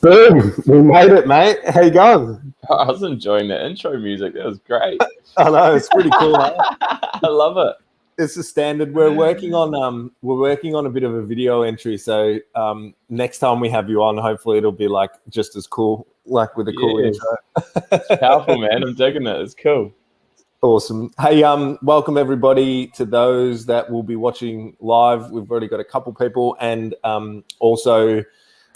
Boom! We made it, mate. How you going? I was enjoying the intro music. That was great. I know it's pretty cool. Eh? I love it. It's a standard. We're working on a bit of a video entry. So next time we have you on, hopefully it'll be like just as cool, like with a cool intro. It's powerful, man. I'm digging it. It's cool. Awesome. Hey, welcome everybody to those that will be watching live. We've already got a couple people, and also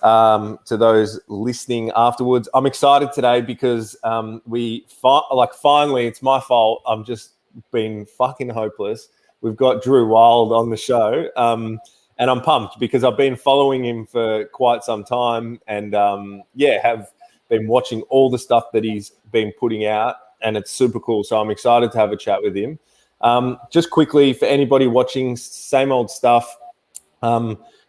to those listening afterwards. I'm excited today because finally, it's my fault. I'm just been fucking hopeless. We've got Drew Wild on the show, and I'm pumped because I've been following him for quite some time, and have been watching all the stuff that he's been putting out, and it's super cool. So I'm excited to have a chat with him. Just quickly, for anybody watching, same old stuff.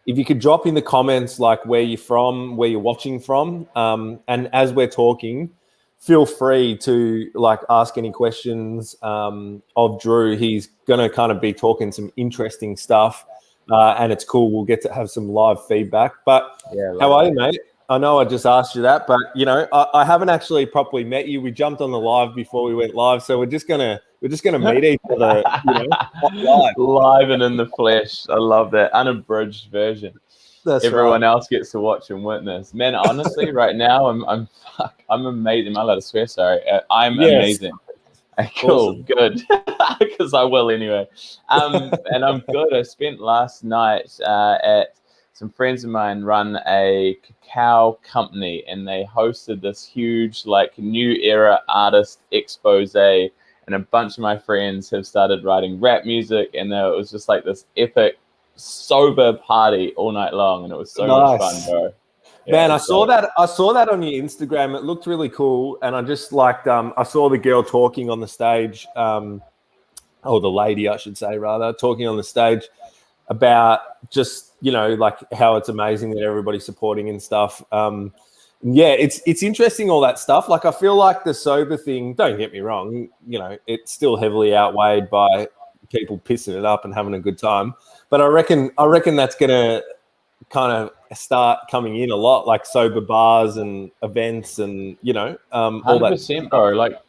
If you could drop in the comments like where you're from, where you're watching from, and as we're talking, feel free to like ask any questions of Drew. He's going to kind of be talking some interesting stuff, and it's cool. We'll get to have some live feedback. But yeah, how are you, mate? I know I just asked you that, but you know I haven't actually properly met you. We jumped on the live before we went live, so we're just gonna meet each other, live and in the flesh. I love that unabridged version. That's Everyone right. else gets to watch and witness. Man, honestly, right now I'm amazing. Am I allowed to swear? Sorry, I'm amazing. Cool, awesome. Good, because I will anyway. And I'm good. I spent last night at some friends of mine run a cacao company, and they hosted this huge like new era artist expose, and a bunch of my friends have started writing rap music, and it was just like this epic sober party all night long, and it was so much fun, bro. Yeah, man, I saw that on your Instagram. It looked really cool, and I just liked I saw the girl talking on the stage, or the lady I should say rather, talking on the stage about just, like how it's amazing that everybody's supporting and stuff. It's interesting, all that stuff. Like, I feel like the sober thing, don't get me wrong, it's still heavily outweighed by people pissing it up and having a good time. But I reckon that's going to kind of start coming in a lot, like sober bars and events and, all that 100%, bro. Like,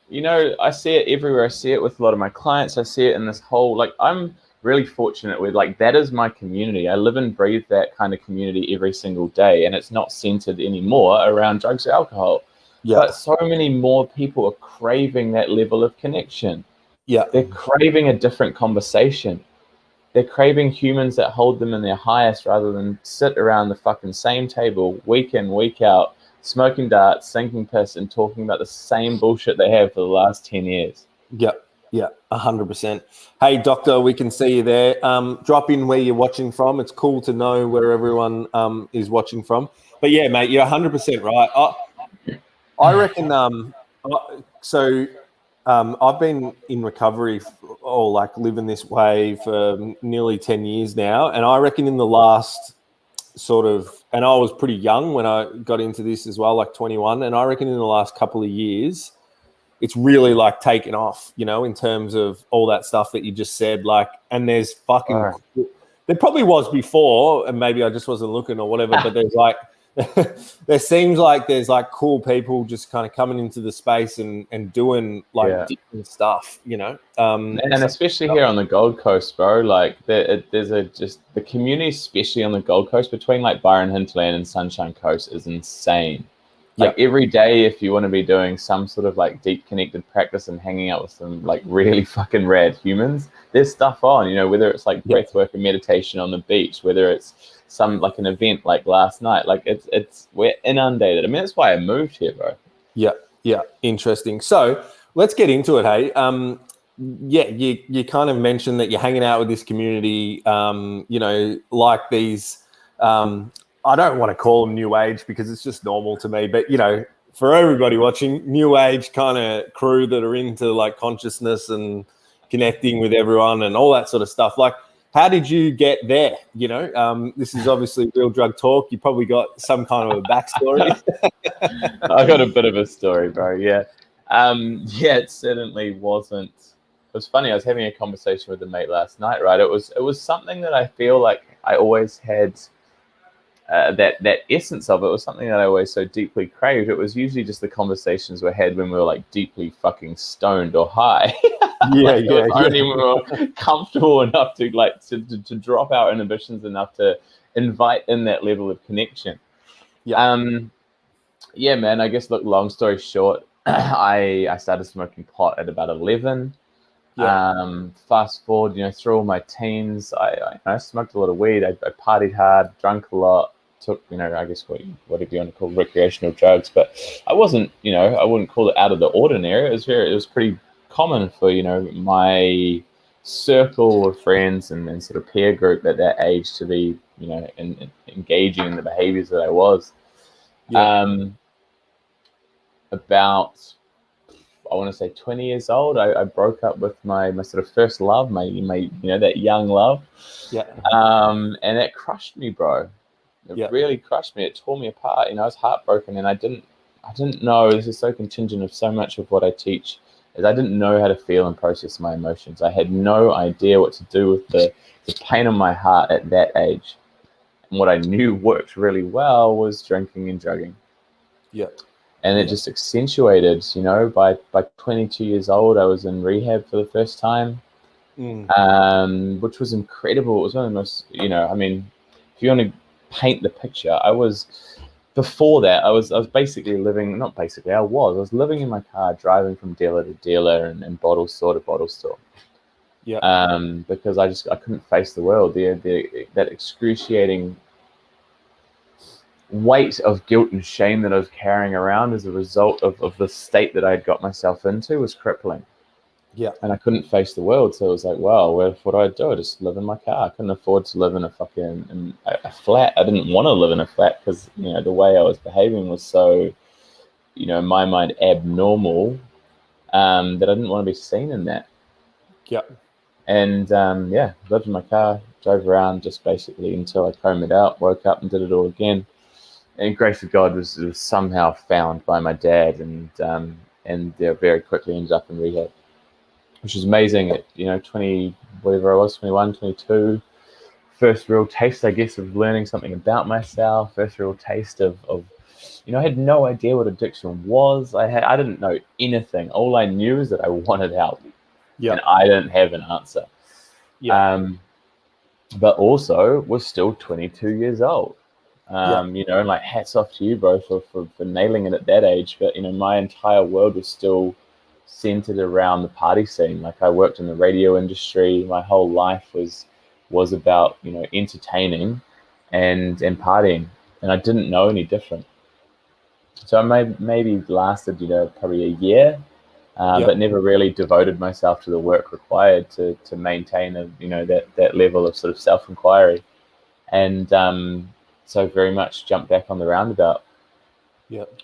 I see it everywhere. I see it with a lot of my clients. I see it in this whole, like, I'm really fortunate with, like, that is my community. I live and breathe that kind of community every single day, and it's not centered anymore around drugs or alcohol. Yeah. But so many more people are craving that level of connection. Yeah. They're craving a different conversation. They're craving humans that hold them in their highest rather than sit around the fucking same table week in, week out, smoking darts, sinking piss, and talking about the same bullshit they have for the last 10 years. Yeah, 100%. Hey, Doctor, we can see you there. Drop in where you're watching from. It's cool to know where everyone is watching from. But yeah, mate, you're 100% right. I reckon. I've been in recovery or like living this way for nearly 10 years now, and I reckon in the last and I was pretty young when I got into this as well, like 21, and I reckon in the last couple of years, it's really like taken off, in terms of all that stuff that you just said. Like, and there's fucking, there probably was before, and maybe I just wasn't looking or whatever, but there's like, there seems like there's like cool people just kind of coming into the space and doing like different stuff, and especially here on the Gold Coast, bro. Like there's the community, especially on the Gold Coast, between like Byron Hinterland and Sunshine Coast, is insane. Like every day, if you want to be doing some sort of like deep connected practice and hanging out with some like really fucking rad humans, there's stuff on, whether it's like breath work and meditation on the beach, whether it's some like an event like last night, like we're inundated. I mean, that's why I moved here, bro. Yeah. Interesting. So let's get into it. Hey, you kind of mentioned that you're hanging out with this community, like these, I don't want to call them new age because it's just normal to me, but for everybody watching, new age kind of crew that are into like consciousness and connecting with everyone and all that sort of stuff. Like, how did you get there? This is obviously Real Drug Talk. You probably got some kind of a backstory. I got a bit of a story, bro. Yeah. It certainly wasn't. It was funny. I was having a conversation with a mate last night, right? It was something that I feel like I always had that essence of it was something that I always so deeply craved. It was usually just the conversations we had when we were like deeply fucking stoned or high. Yeah, Like, it was only when we were comfortable enough to to drop our inhibitions enough to invite in that level of connection. Yeah, man. I guess, look, long story short, I started smoking pot at about 11. Fast forward, through all my teens, I smoked a lot of weed. I partied hard, drank a lot, took, I guess whatever you want to call recreational drugs. But I wasn't, I wouldn't call it out of the ordinary. It was pretty common for, my circle of friends and sort of peer group at that age to be, engaging in the behaviors that I was. About, I want to say 20 years old, I broke up with my sort of first love, my that young love. And that crushed me, bro. It really crushed me. It tore me apart. I was heartbroken, and I didn't know. This is so contingent of so much of what I teach, is I didn't know how to feel and process my emotions. I had no idea what to do with the pain in my heart at that age. And what I knew worked really well was drinking and drugging. And it just accentuated, by 22 years old, I was in rehab for the first time, which was incredible. It was one of the most, if you want to paint the picture, before that, I was basically living, not basically, I was living in my car, driving from dealer to dealer and bottle store to bottle store. Because I couldn't face the world. That excruciating weight of guilt and shame that I was carrying around as a result of the state that I had got myself into was crippling. And I couldn't face the world. So it was like, well, what do I do? I just live in my car. I couldn't afford to live in a flat. I didn't want to live in a flat because, the way I was behaving was so, in my mind, abnormal, that I didn't want to be seen in that. And lived in my car, drove around just basically until I combed it out, woke up and did it all again. And grace of God was somehow found by my dad, and very quickly ended up in rehab, which is amazing. At 20, whatever I was, 21, 22, first real taste, I guess, of learning something about myself. First real taste of I had no idea what addiction was. I didn't know anything. All I knew is that I wanted help, and I didn't have an answer. But also was still 22 years old. And like, hats off to you, bro, for nailing it at that age. But, my entire world was still centered around the party scene. Like, I worked in the radio industry. My whole life was about, entertaining and partying. And I didn't know any different. So I maybe lasted, probably a year, but never really devoted myself to the work required to maintain that level of sort of self-inquiry. And, so very much jumped back on the roundabout.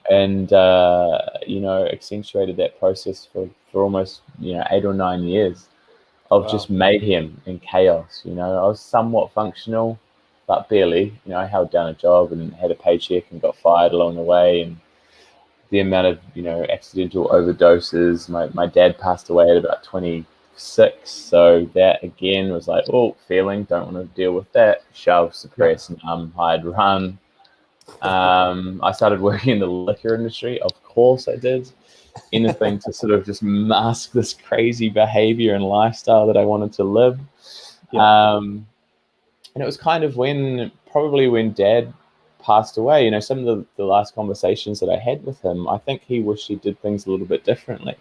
And accentuated that process for almost 8 or 9 years of just mayhem and chaos. I was somewhat functional, but barely. I held down a job and had a paycheck and got fired along the way. And the amount of accidental overdoses. My dad passed away at about 26, so that again was like, feeling, don't want to deal with that. Shove, suppress, numb, hide, run. I started working in the liquor industry. Of course I did. Anything to sort of just mask this crazy behavior and lifestyle that I wanted to live. And it was kind of when Dad passed away, some of the last conversations that I had with him, I think he wished he did things a little bit differently.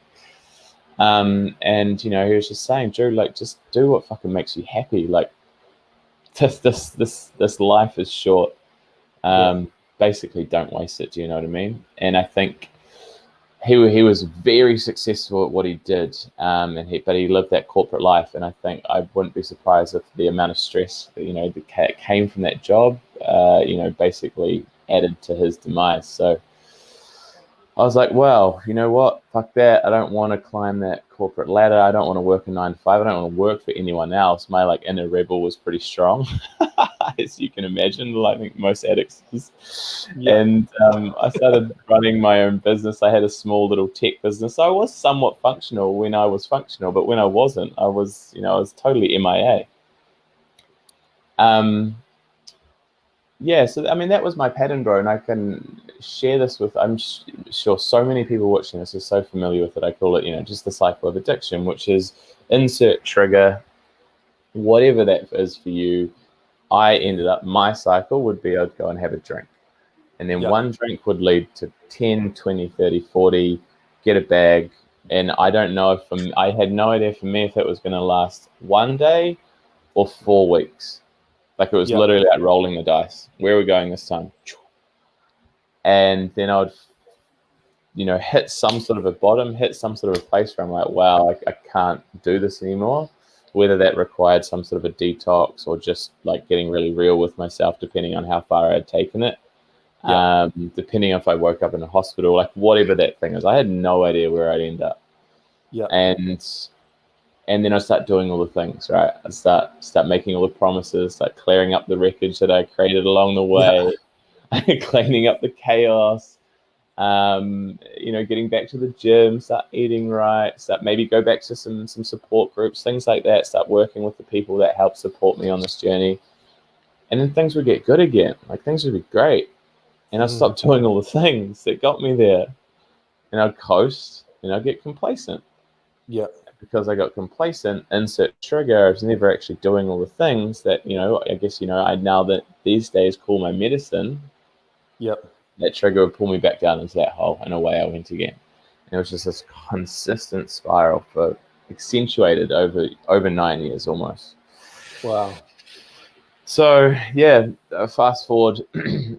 And he was just saying, Drew, like, just do what fucking makes you happy. Like, this life is short. Basically, don't waste it. Do you know what I mean? And I think he was very successful at what he did, but he lived that corporate life. And I think I wouldn't be surprised if the amount of stress that came from that job, basically added to his demise. So I was like, well, you know what? Fuck that. I don't want to climb that corporate ladder. I don't want to work a 9 to 5. I don't want to work for anyone else. My inner rebel was pretty strong, as you can imagine. I think most addicts is. And I started running my own business. I had a small little tech business. I was somewhat functional when I was functional, but when I wasn't, I was totally MIA. Yeah, so I mean that was my pattern, bro, and I can share this with. I'm sure so many people watching this are so familiar with it. I call it, just the cycle of addiction, which is insert trigger, whatever that is for you. I ended up, my cycle would be I'd go and have a drink, and then Yeah. one drink would lead to 10, 20, 30, 40, get a bag, and I don't know if I had no idea for me if it was going to last one day or 4 weeks. Like it was Yeah. literally like rolling the dice. Where are we going this time? And then I would, hit some sort of a bottom, hit some sort of a place where I'm like, wow, I can't do this anymore. Whether that required some sort of a detox or just like getting really real with myself, depending on how far I had taken it. Yeah. Depending if I woke up in a hospital, like whatever that thing is, I had no idea where I'd end up. Yeah. And then I start doing all the things, right? I start making all the promises, start clearing up the wreckage that I created along the way, cleaning up the chaos, getting back to the gym, start eating right, start maybe go back to some support groups, things like that, start working with the people that help support me on this journey. And then things would get good again. Like things would be great. And I stopped doing all the things that got me there. And I'd coast and I'd get complacent. Yeah. Because I got complacent, insert trigger, I was never actually doing all the things that, I guess, I now that these days call my medicine. Yep. That trigger would pull me back down into that hole, and away I went again. And it was just this consistent spiral for accentuated over 9 years almost. Wow. So yeah, fast forward,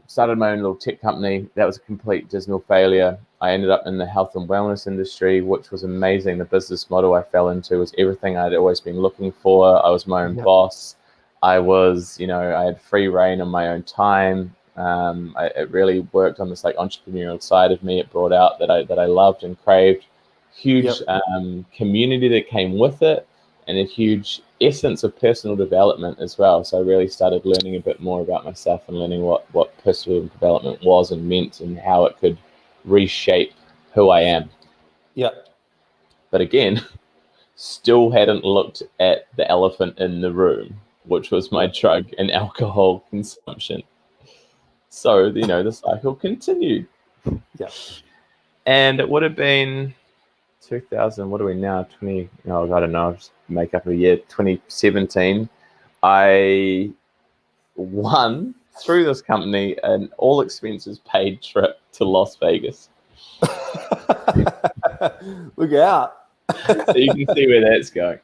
started my own little tech company. That was a complete dismal failure. I ended up in the health and wellness industry, which was amazing. The business model I fell into was everything I'd always been looking for. I was my own boss. I was, I had free reign on my own time. It really worked on this like entrepreneurial side of me. It brought out that I loved and craved. Huge community that came with it, and a huge essence of personal development as well. So I really started learning a bit more about myself and learning what personal development was and meant and how it could reshape who I am. Yeah. But again, still hadn't looked at the elephant in the room, which was my drug and alcohol consumption. So, the cycle continued. Yeah. And it would have been 2000, what are we now? 20, I don't know, just make up a year, 2017. I won through this company an all expenses paid trip to Las Vegas. Look out. So you can see where that's going.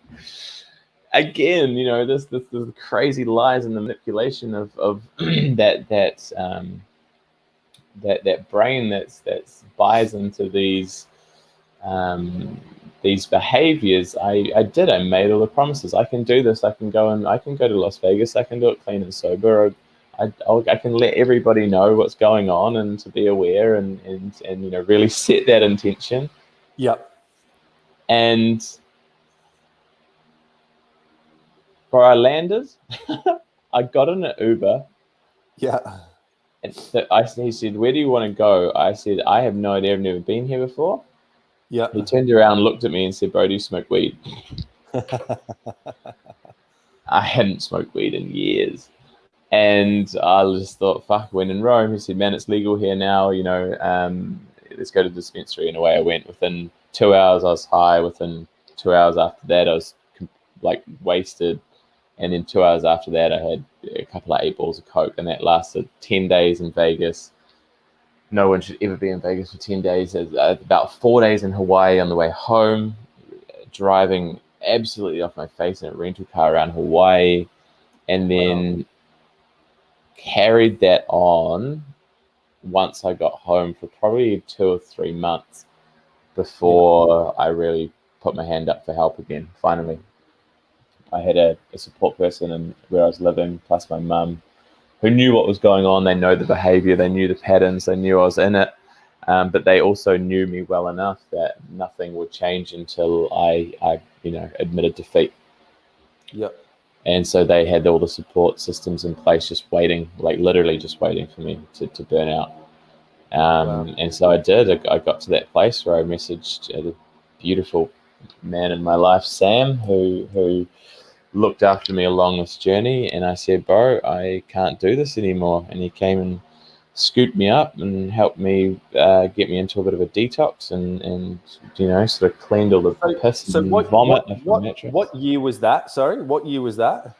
Again, this crazy lies and the manipulation of that brain that's buys into these behaviors. I made all the promises. I can do this. I can go to Las Vegas. I can do it clean and sober. I can let everybody know what's going on and to be aware and really set that intention. Yep. And where I landed, I got in an Uber. Yeah. And he said, "Where do you want to go?" I said, "I have no idea. I've never been here before." Yeah. He turned around, looked at me, and said, "Bro, do you smoke weed?" I hadn't smoked weed in years. And I just thought, fuck, when in Rome, he said, "Man, it's legal here now, let's go to the dispensary." And away I went. Within 2 hours, I was high. Within 2 hours after that, I was wasted. And then 2 hours after that, I had a couple of 8 balls of coke, and that lasted 10 days in Vegas. No one should ever be in Vegas for 10 days. About 4 days in Hawaii on the way home, driving absolutely off my face in a rental car around Hawaii, and then carried that on once I got home for probably 2 or 3 months before I really put my hand up for help again. Finally, I had a support person in where I was living, plus my mum, who knew what was going on. They know the behavior, they knew the patterns, they knew I was in it, but they also knew me well enough that nothing would change until I admitted defeat. Yep. And so they had all the support systems in place, just waiting, like literally just waiting for me to burn out. And so I did. I got to that place where I messaged a beautiful man in my life, Sam, who looked after me along this journey, and I said, bro, I can't do this anymore. And he came and scooped me up and helped me get me into a bit of a detox and sort of cleaned all the piss and vomit off the mattress. What year was that? Sorry, what year was that?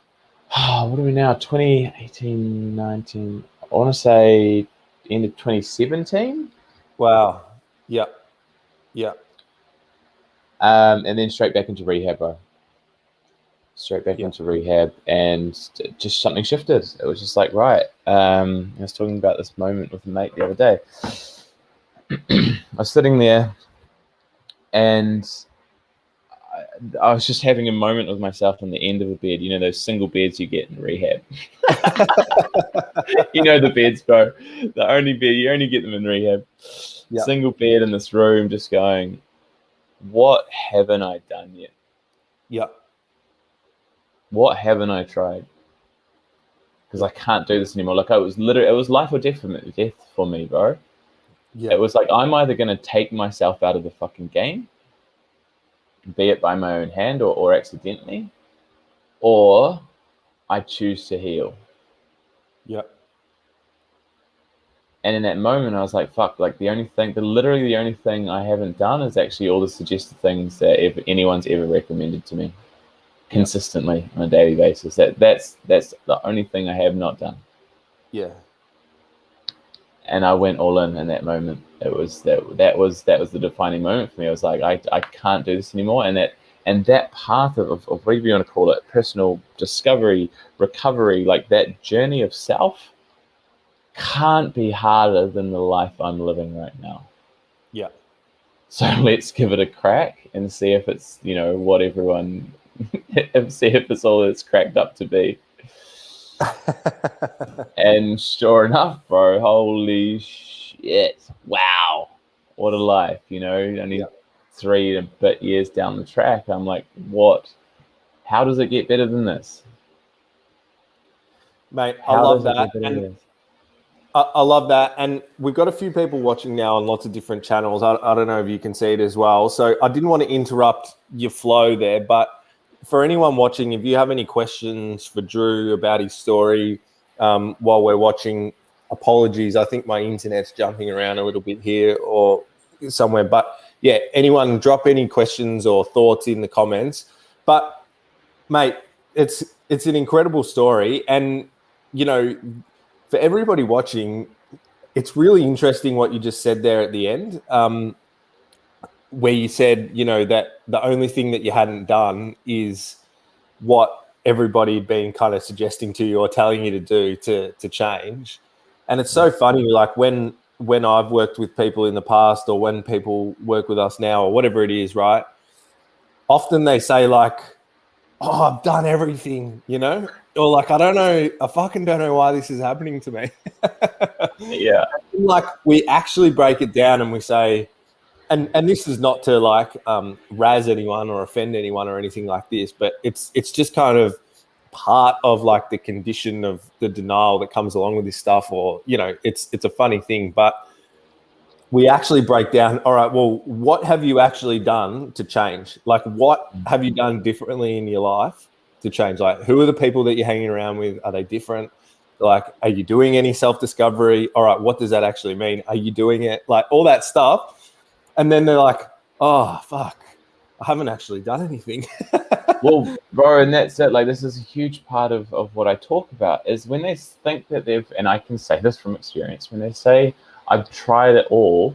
What are we now? 2018, 19. I want to say end of 2017. Wow. Yeah. Yeah. And then straight back into rehab, bro. Straight back into rehab, and just something shifted. It was just like, right. I was talking about this moment with a mate the other day. I was sitting there, and I was just having a moment with myself on the end of a bed. You know those single beds you get in rehab. You know the beds, bro. The only bed, you only get them in rehab. Yep. Single bed in this room, just going, what haven't I done yet? Yep. What haven't I tried? Because I can't do this anymore. Like it was life or death for me, bro. Yeah. It was like, I'm either going to take myself out of the fucking game, be it by my own hand or accidentally, or I choose to heal. Yep. And in that moment, I was like, fuck, like literally the only thing I haven't done is actually all the suggested things that anyone's ever recommended to me consistently on a daily basis. That's the only thing I have not done. Yeah. And I went all in that moment. It was that was the defining moment for me. I was like, I can't do this anymore. And that path of whatever you want to call it, personal discovery, recovery, like that journey of self can't be harder than the life I'm living right now. Yeah. So let's give it a crack and see if it's, what everyone, see if it's all it's cracked up to be. And sure enough, bro, holy shit. Wow. What a life, only 3 and a bit years down the track. I'm like, what? How does it get better than this? Mate, I love that. I love that. And we've got a few people watching now on lots of different channels. I don't know if you can see it as well. So I didn't want to interrupt your flow there, but for anyone watching, if you have any questions for Drew about his story while we're watching, apologies. I think my internet's jumping around a little bit here or somewhere. But yeah, anyone drop any questions or thoughts in the comments. But mate, it's an incredible story. And, for everybody watching, it's really interesting what you just said there at the end, where you said, that the only thing that you hadn't done is what everybody had been kind of suggesting to you or telling you to do to change. And it's so funny, like when I've worked with people in the past or when people work with us now or whatever it is, right? Often they say like, oh, I've done everything, or like, I fucking don't know why this is happening to me. Yeah. Like we actually break it down and we say, and this is not to like razz anyone or offend anyone or anything like this, but it's just kind of part of like the condition of the denial that comes along with this stuff, or, it's a funny thing, but we actually break down, all right, well, what have you actually done to change? Like, what have you done differently in your life to change? Like, who are the people that you're hanging around with? Are they different? Like, are you doing any self-discovery? All right, what does that actually mean? Are you doing it? Like, all that stuff. And then they're like, oh, fuck, I haven't actually done anything. Well, bro, and that's it. Like, this is a huge part of what I talk about is when they think that and I can say this from experience, when they say, I've tried it all,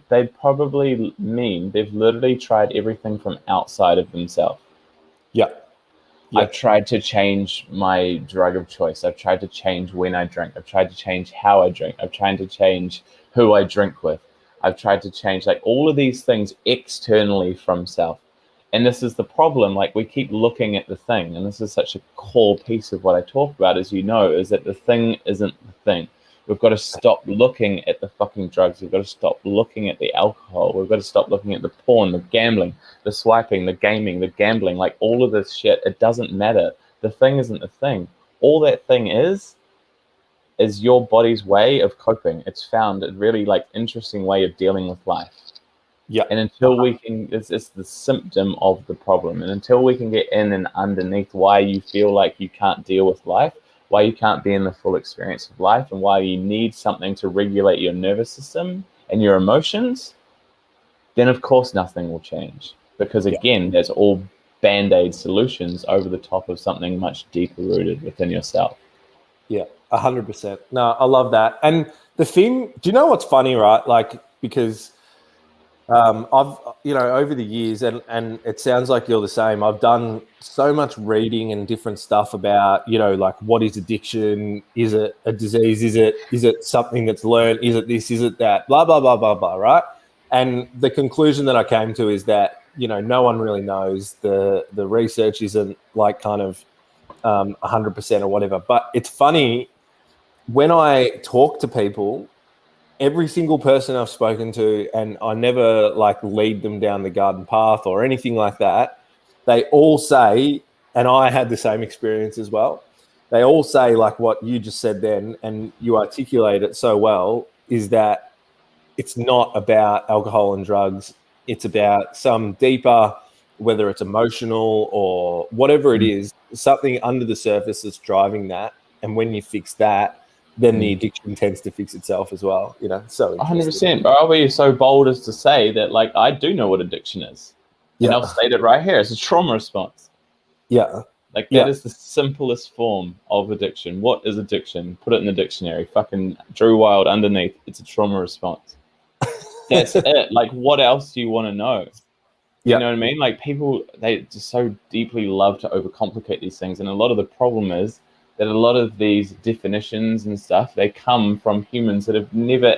they probably mean they've literally tried everything from outside of themselves. Yeah. I've tried to change my drug of choice. I've tried to change when I drink. I've tried to change how I drink. I've tried to change who I drink with. I've tried to change like all of these things externally from self. And this is the problem. Like we keep looking at the thing. And this is such a core piece of what I talk about, as you know, is that the thing isn't the thing. We've got to stop looking at the fucking drugs. We've got to stop looking at the alcohol. We've got to stop looking at the porn, the gambling, the swiping, the gaming, the gambling, like all of this shit. It doesn't matter. The thing isn't the thing. All that thing is your body's way of coping. It's found a really like interesting way of dealing with life. Yeah. And until we can, it's the symptom of the problem. And until we can get in and underneath why you feel like you can't deal with life, why you can't be in the full experience of life, and why you need something to regulate your nervous system and your emotions, then of course nothing will change. Because again, there's all band-aid solutions over the top of something much deeper rooted within yourself. Yeah, 100%. No, I love that. And the thing, do you know what's funny, right? Like, because I've, over the years, and it sounds like you're the same. I've done so much reading and different stuff about, like, what is addiction? Is it a disease? Is it something that's learned? Is it this? Is it that? Blah, blah, blah, blah, blah, right? And the conclusion that I came to is that, no one really knows. The research isn't like kind of 100% or whatever. But it's funny, when I talk to people, every single person I've spoken to, and I never like lead them down the garden path or anything like that, they all say, and I had the same experience as well, they all say like what you just said then, and you articulate it so well, is that it's not about alcohol and drugs. It's about some deeper, whether it's emotional or whatever it is, something under the surface that's driving that. And when you fix that, then the addiction tends to fix itself as well. So interesting. 100%. But I'll be so bold as to say that, like, I do know what addiction is. And I'll state it right here. It's a trauma response. Yeah. Like, that is the simplest form of addiction. What is addiction? Put it in the dictionary. Fucking Drew Wild underneath. It's a trauma response. That's it. Like, what else do you want to know? You know what I mean? Like, people, they just so deeply love to overcomplicate these things. And a lot of the problem is that a lot of these definitions and stuff, they come from humans that have never,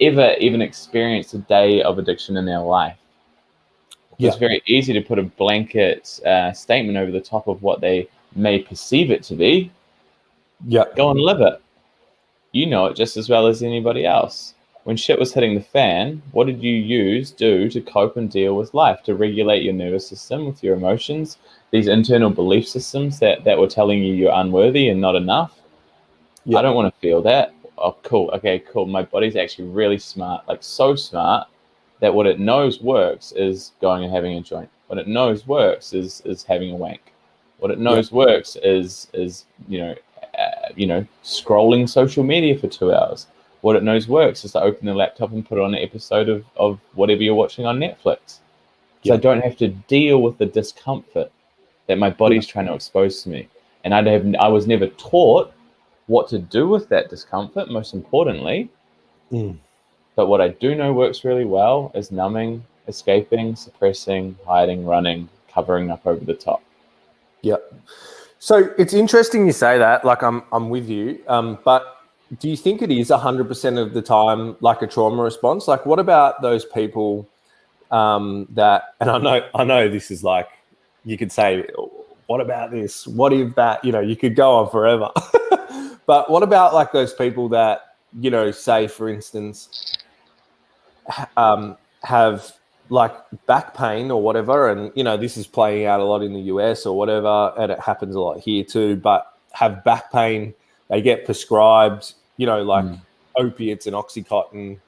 ever even experienced a day of addiction in their life. It's very easy to put a blanket statement over the top of what they may perceive it to be. Go and live it. You know it just as well as anybody else. When shit was hitting the fan, what did you do to cope and deal with life, to regulate your nervous system with your emotions, these internal belief systems that were telling you you're unworthy and not enough? I don't want to feel that. Oh, cool. Okay, cool. My body's actually really smart, like so smart that what it knows works is going and having a joint. What it knows works is having a wank. What it knows works is scrolling social media for 2 hours. What it knows works is to open the laptop and put on an episode of whatever you're watching on Netflix. So I don't have to deal with the discomfort that my body's trying to expose to me. And I was never taught what to do with that discomfort, most importantly. But what I do know works really well is numbing, escaping, suppressing, hiding, running, covering up over the top. So it's interesting you say that. Like, I'm with you. But do you think it is 100% of the time like a trauma response? Like, what about those people that? And I know this is like, you could say, what about this? What if that? You could go on forever. But what about like those people that, say, for instance, have like back pain or whatever, and this is playing out a lot in the US or whatever, and it happens a lot here too, but have back pain, they get prescribed like opiates and Oxycontin.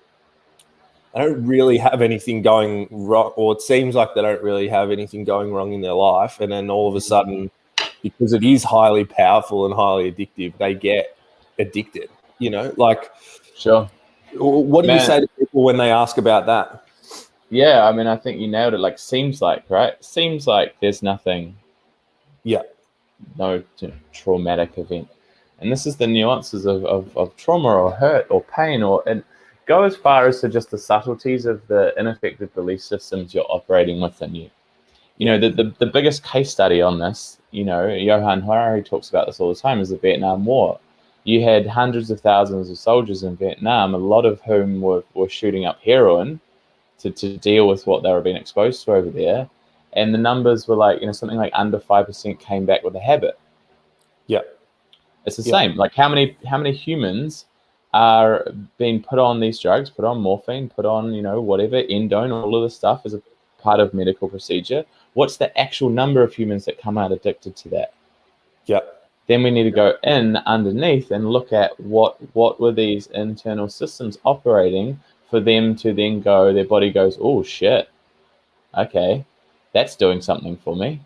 They don't really have anything going wrong, or it seems like they don't really have anything going wrong in their life, and then all of a sudden, because it is highly powerful and highly addictive, they get addicted. Like, sure. What do you say to people when they ask about that? Yeah, I mean, I think you nailed it. Like, seems like, right? Seems like there's nothing. No traumatic event. And this is the nuances of trauma or hurt or pain, and go as far as to just the subtleties of the ineffective belief systems you're operating within you. The biggest case study on this, Johan Hari talks about this all the time, is the Vietnam War. You had hundreds of thousands of soldiers in Vietnam, a lot of whom were shooting up heroin to deal with what they were being exposed to over there. And the numbers were like, something like under 5% came back with a habit. It's the same. Like, how many humans are being put on these drugs, put on morphine, put on, whatever, endone, all of this stuff as a part of medical procedure? What's the actual number of humans that come out addicted to that? Then we need to go in underneath and look at what were these internal systems operating for them to then go, their body goes, oh shit, okay, that's doing something for me.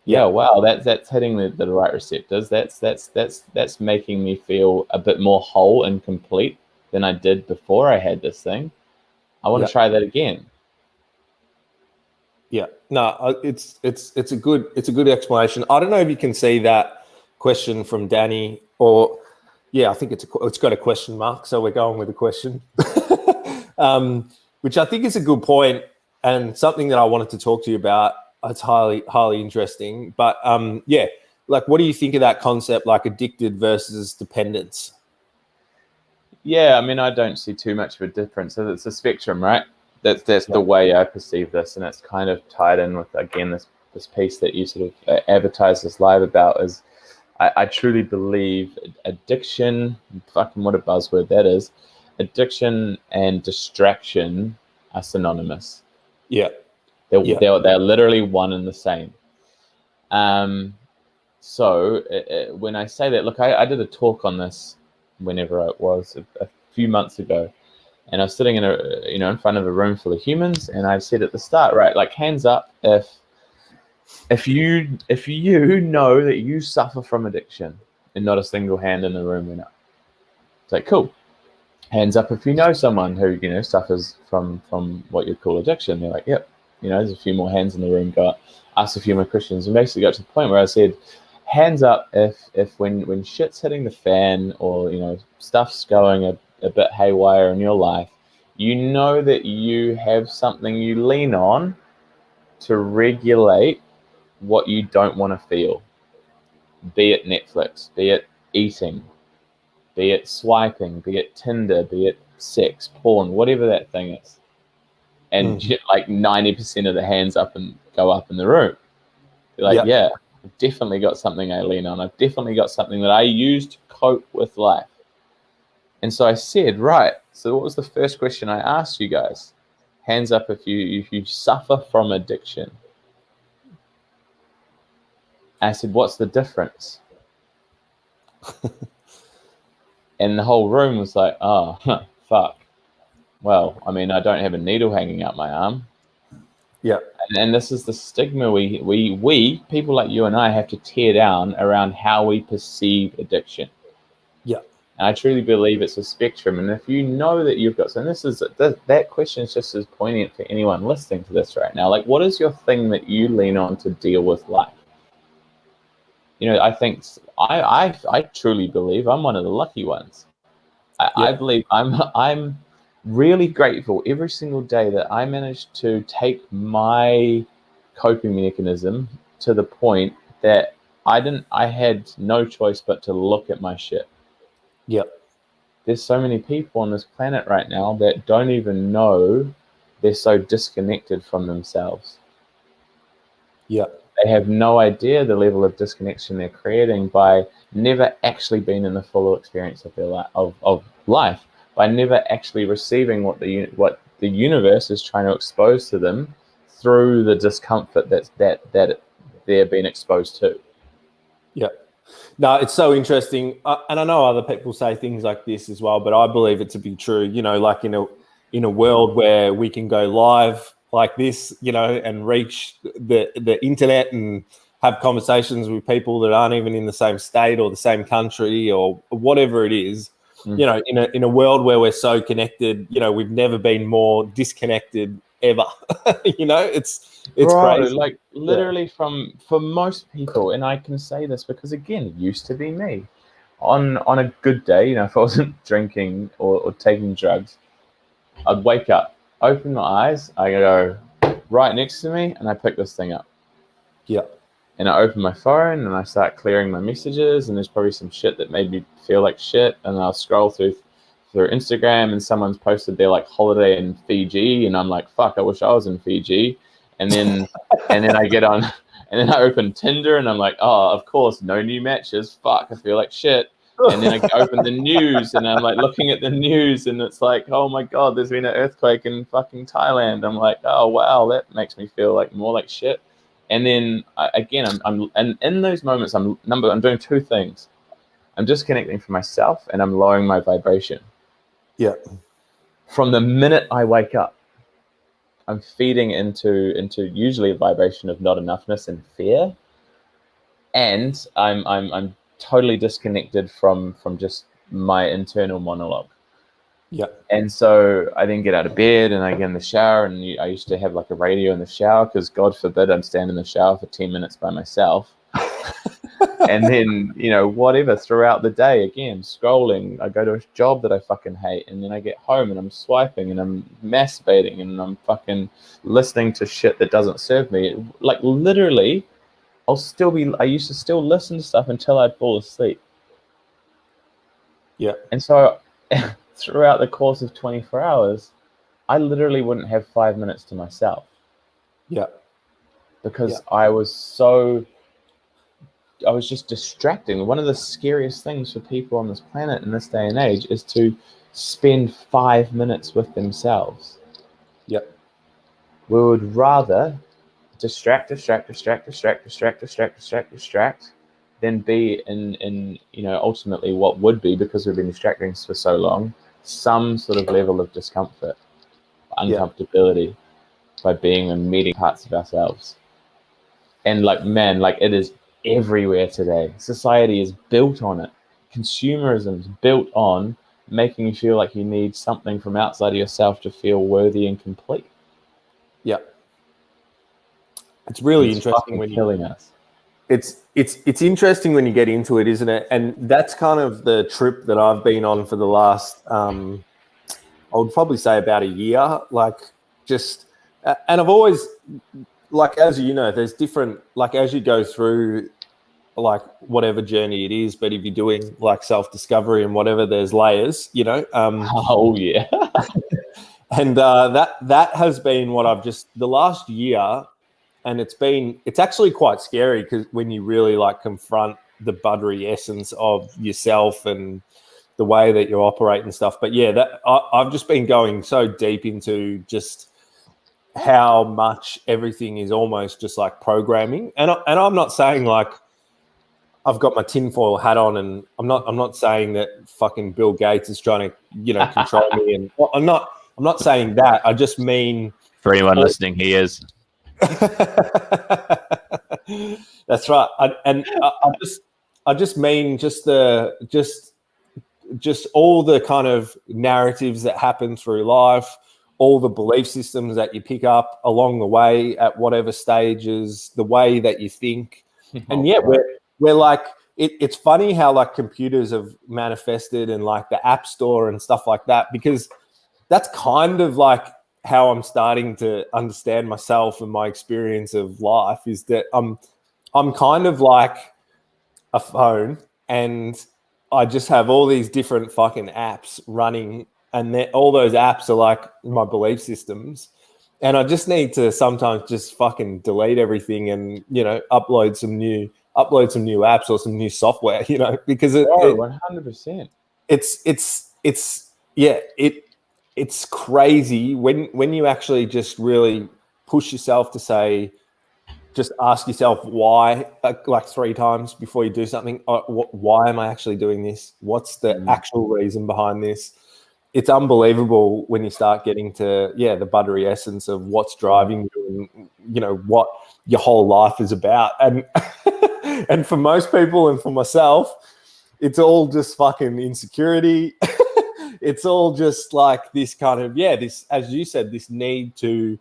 Yeah, wow, that's hitting the right receptors. That's making me feel a bit more whole and complete than I did before I had this thing. I want to try that again. Yeah, no, it's a good explanation. I don't know if you can see that question from Danny, or I think it's got a question mark, so we're going with a question, which I think is a good point and something that I wanted to talk to you about. It's highly interesting, but like, what do you think of that concept, like addicted versus dependence? Yeah, I mean, I don't see too much of a difference. So it's a spectrum, right? That's the way I perceive this, and it's kind of tied in with, again, this piece that you sort of advertised this live about. Is I truly believe addiction, fucking what a buzzword that is, addiction and distraction are synonymous. Yeah. They're literally one and the same. So when I say that, look, I did a talk on this whenever it was a few months ago, and I was sitting in in front of a room full of humans, and I said at the start, right, like, hands up if you know that you suffer from addiction, and not a single hand in the room went up. It's like, cool. Hands up if you know someone who suffers from what you'd call addiction. They're like, yep. There's a few more hands in the room. Got asked a few more questions, and basically got to the point where I said, hands up if when shit's hitting the fan, or stuff's going a bit haywire in your life, you know that you have something you lean on to regulate what you don't want to feel. Be it Netflix, be it eating, be it swiping, be it Tinder, be it sex, porn, whatever that thing is. And like 90% of the hands go up in the room. You're like, yeah, I've definitely got something I lean on. I've definitely got something that I use to cope with life. And so I said, right, so what was the first question I asked you guys? Hands up if you suffer from addiction. I said, what's the difference? And the whole room was like, oh, fuck. Well, I mean, I don't have a needle hanging out my arm. Yeah. And this is the stigma we people like you and I have to tear down around how we perceive addiction. Yeah. And I truly believe it's a spectrum. And if you know that you've got, and that question is just as poignant for anyone listening to this right now. Like, what is your thing that you lean on to deal with life? I think I truly believe I'm one of the lucky ones. I believe I'm really grateful every single day that I managed to take my coping mechanism to the point that I had no choice but to look at my shit. Yep. There's so many people on this planet right now that don't even know they're so disconnected from themselves. Yep. They have no idea the level of disconnection they're creating by never actually being in the full experience of their life, by never actually receiving what the universe is trying to expose to them through the discomfort that they're being exposed to. Yeah. No, it's so interesting, and I know other people say things like this as well, but I believe it to be true. Like in a world where we can go live like this, and reach the internet and have conversations with people that aren't even in the same state or the same country or whatever it is. In a world where we're so connected, we've never been more disconnected ever. It's Bro, crazy. like literally for most people, and I can say this because again, it used to be me. On a good day, if I wasn't drinking or taking drugs, I'd wake up, open my eyes, I go right next to me, and I pick this thing up. Yeah. And I open my phone and I start clearing my messages, and there's probably some shit that made me feel like shit, and I'll scroll through Instagram, and someone's posted their like holiday in Fiji, and I'm like, fuck, I wish I was in Fiji. And then I get on, and then I open Tinder, and I'm like, oh, of course, no new matches. Fuck, I feel like shit. And then I open the news, and I'm like looking at the news, and it's like, oh my god, there's been an earthquake in fucking Thailand. I'm like, oh wow, that makes me feel like more like shit. And then and in those moments, I'm doing two things. I'm disconnecting from myself, and I'm lowering my vibration. Yeah. from the minute I wake up, I'm feeding into usually a vibration of not enoughness and fear, and I'm totally disconnected from just my internal monologue. Yeah. And so I then get out of bed and I get in the shower, and I used to have like a radio in the shower because God forbid I'm standing in the shower for 10 minutes by myself. And then, whatever, throughout the day, again, scrolling, I go to a job that I fucking hate, and then I get home and I'm swiping and I'm masturbating and I'm fucking listening to shit that doesn't serve me. Like, literally, I used to still listen to stuff until I'd fall asleep. Yeah. And so throughout the course of 24 hours, I literally wouldn't have 5 minutes to myself. Yeah. Because I was just distracting. One of the scariest things for people on this planet in this day and age is to spend 5 minutes with themselves. Yep. We would rather distract, than be in ultimately what would be, because we've been distracting for so long, some sort of level of discomfort, uncomfortability by being in meeting parts of ourselves. And it is everywhere today. Society is built on it. Consumerism is built on making you feel like you need something from outside of yourself to feel worthy and complete. Yeah. It's really interesting when killing us. It's interesting when you get into it, isn't it? And that's kind of the trip that I've been on for the last, I would probably say about a year. And I've always, as you know, there's different, as you go through, whatever journey it is, but if you're doing self-discovery and whatever, there's layers, oh yeah. And that has been what I've just, the last year, and it's actually quite scary, because when you really confront the buttery essence of yourself and the way that you operate and stuff. But yeah, I've just been going so deep into just how much everything is almost just like programming. And I'm not saying I've got my tinfoil hat on, and I'm not saying that fucking Bill Gates is trying to, control me. And I'm not saying that. I just mean, for anyone listening, he is. That's right. I just mean just all the kind of narratives that happen through life, all the belief systems that you pick up along the way at whatever stages, the way that you think. And we're it's funny how computers have manifested, and the App Store and stuff like that, because that's kind of how I'm starting to understand myself and my experience of life, is that I'm kind of like a phone, and I just have all these different fucking apps running, and all those apps are my belief systems, and I just need to sometimes just fucking delete everything and upload some new apps or some new software, because 100%. It's crazy when you actually just really push yourself to say, just ask yourself why, 3 times before you do something. Why am I actually doing this? What's the actual reason behind this? It's unbelievable when you start getting to the buttery essence of what's driving you, and what your whole life is about. And and for most people, and for myself, it's all just fucking insecurity. It's all just this kind of, this, as you said, this need to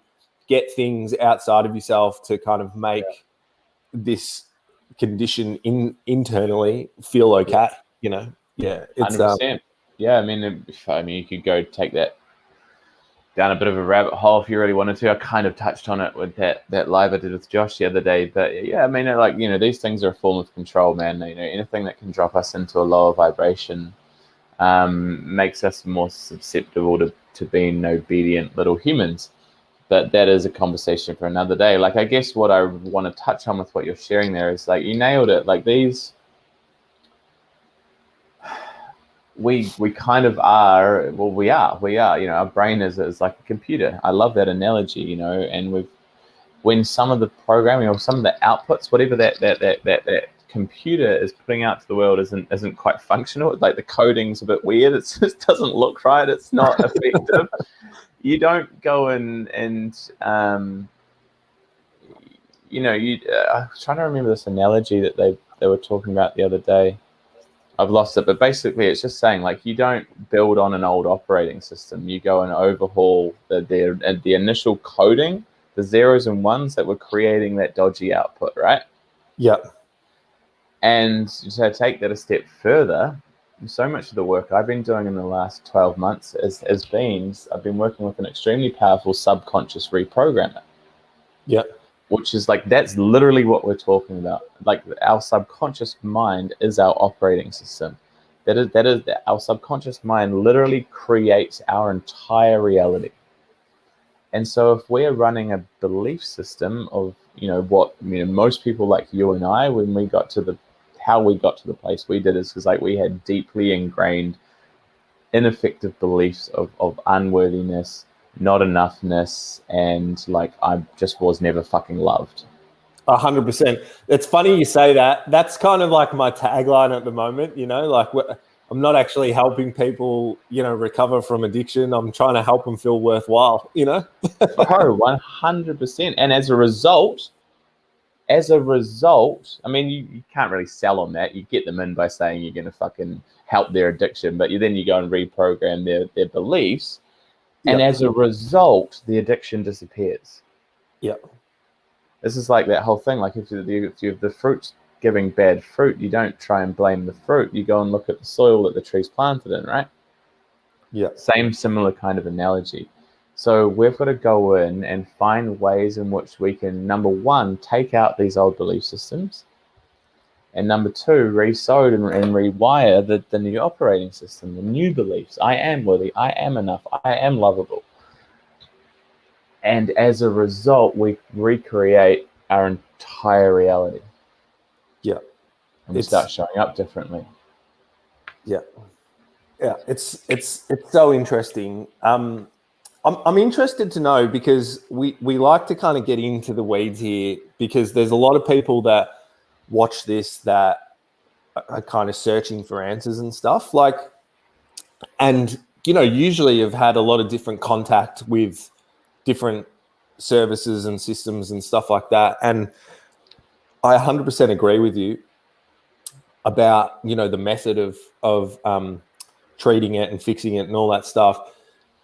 get things outside of yourself to kind of make this condition internally feel okay, it's 100%. I mean, you could go take that down a bit of a rabbit hole if you really wanted to. I kind of touched on it with that live I did with Josh the other day. But I mean, these things are a form of control, man. Anything that can drop us into a lower vibration makes us more susceptible to being obedient little humans. But that is a conversation for another day. I guess what I want to touch on with what you're sharing there is you nailed it. We kind of are, well, we are, our brain is like a computer. I love that analogy, and when some of the programming or some of the outputs, whatever that computer is putting out to the world isn't quite functional. Like the coding's a bit weird. It just doesn't look right. It's not effective. You don't go and you know, I was trying to remember this analogy that they were talking about the other day. I've lost it, but basically it's just saying, like, you don't build on an old operating system. You go and overhaul the initial coding, the zeros and ones that were creating that dodgy output, right? Yeah. And to take that a step further, so much of the work I've been doing in the last 12 months has been, I've been working with an extremely powerful subconscious reprogrammer. Yeah. Which is like, that's literally what we're talking about. Like, our subconscious mind is our operating system. That is our subconscious mind literally creates our entire reality. And so if we're running a belief system of, you know, what, you know, most people like you and I, when we got to how we got to the place we did is because, like, we had deeply ingrained ineffective beliefs of unworthiness, not enoughness, and like, I just was never fucking loved. 100%. It's funny you say that. That's kind of like my tagline at the moment, you know, like, I'm not actually helping people, you know, recover from addiction. I'm trying to help them feel worthwhile, you know? Oh, 100%. And as a result, I mean, you can't really sell on that. You get them in by saying you're going to fucking help their addiction, but then you go and reprogram their beliefs. And as a result, the addiction disappears. Yeah. This is like that whole thing. Like, if you have the fruit giving bad fruit, you don't try and blame the fruit. You go and look at the soil that the tree's planted in, right? Yeah. Same similar kind of analogy. So we've got to go in and find ways in which we can, number one, take out these old belief systems, and number two, re-sode and rewire the new operating system, the new beliefs. I am worthy. I am enough. I am lovable. And as a result, we recreate our entire reality. Yeah. And we start showing up differently. Yeah. Yeah. It's so interesting. I'm interested to know, because we like to kind of get into the weeds here, because there's a lot of people that watch this that are kind of searching for answers and stuff, like, and, you know, usually have had a lot of different contact with different services and systems and stuff like that. And I 100% agree with you about, you know, the method of treating it and fixing it and all that stuff.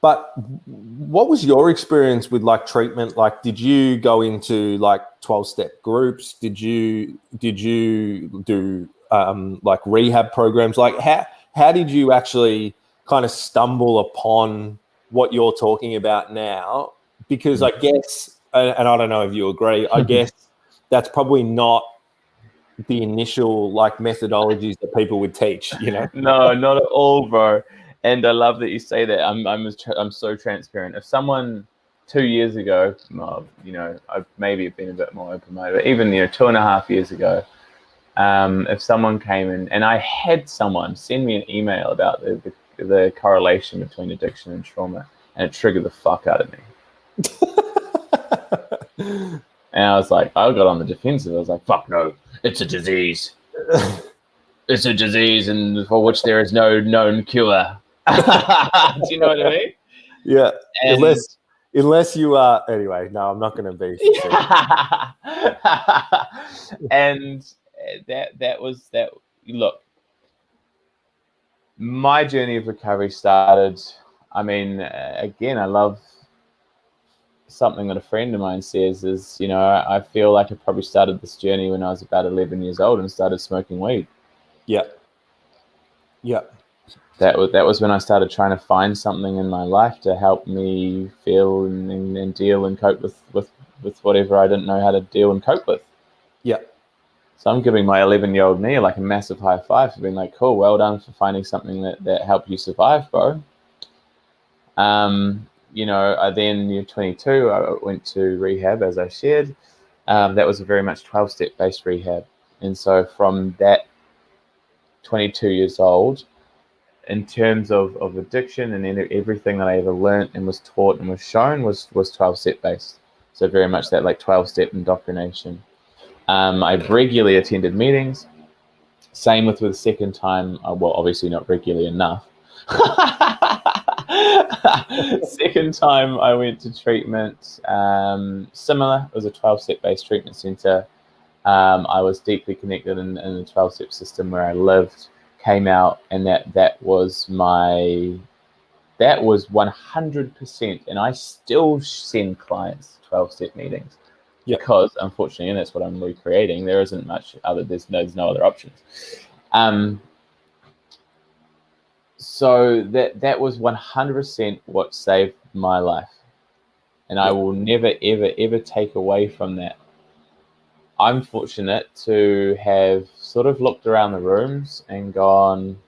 But what was your experience with, like, treatment? Like, did you go into like 12-step groups? Did you do like rehab programs? Like, how did you actually kind of stumble upon what you're talking about now? Because I guess, and I don't know if you agree, I guess that's probably not the initial, like, methodologies that people would teach, you know? No, not at all, bro. And I love that you say that. I'm so transparent. If someone 2 years ago, you know, I've maybe been a bit more open-minded, but even, you know, 2.5 years ago, if someone came in and I had someone send me an email about the correlation between addiction and trauma, and it triggered the fuck out of me. And I was like, I got on the defensive. I was like, fuck no, it's a disease. It's a disease, and for which there is no known cure. Do you know what I mean? Yeah. And unless you are, anyway, no, I'm not going to be. And that was that. Look, my journey of recovery started, I mean, again, I love something that a friend of mine says is, you know, I feel like I probably started this journey when I was about 11 years old and started smoking weed. Yeah. Yeah. That was when I started trying to find something in my life to help me feel and deal and cope with whatever I didn't know how to deal and cope with. Yeah. So I'm giving my 11-year-old me like a massive high five for being like, cool, well done for finding something that helped you survive, bro. You know, I then, 22, I went to rehab, as I shared. That was a very much 12-step based rehab. And so from that 22 years old, in terms of addiction and everything that I ever learned and was taught and was shown was 12-step based. So very much that like 12-step indoctrination. I regularly attended meetings. Same with the second time. Well, obviously not regularly enough. Second time I went to treatment, similar. It was a 12-step based treatment center. I was deeply connected in the 12-step system where I lived, came out, and that was 100%. And I still send clients 12-step meetings because, unfortunately, and that's what I'm recreating, there isn't much other, there's no other options. So that was 100% what saved my life. And I will never, ever, ever take away from that. I'm fortunate to have sort of looked around the rooms and gone,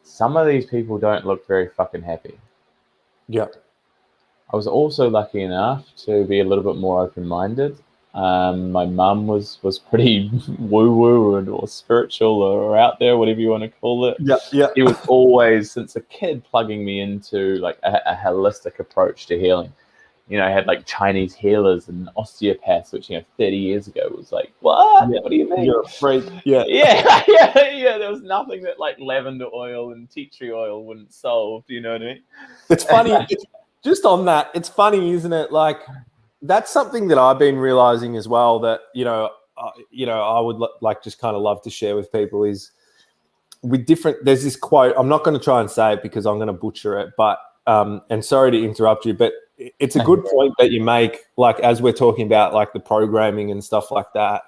some of these people don't look very fucking happy. Yeah. I was also lucky enough to be a little bit more open-minded. My mum was pretty woo-woo or spiritual or out there, whatever you want to call it. Yeah. He was always, since a kid, plugging me into like a holistic approach to healing. You know, I had like Chinese healers and osteopaths, which, 30 years ago was like, what? Yeah. What do you mean? You're a freak. Yeah. Yeah. There was nothing that like lavender oil and tea tree oil wouldn't solve. Do you know what I mean? It's funny. Just on that, it's funny, isn't it? Like, that's something that I've been realizing as well, that, I would like just kind of love to share with people is with different, there's this quote, I'm not going to try and say it because I'm going to butcher it, but, and sorry to interrupt you, but it's a good point that you make, like, as we're talking about like the programming and stuff like that.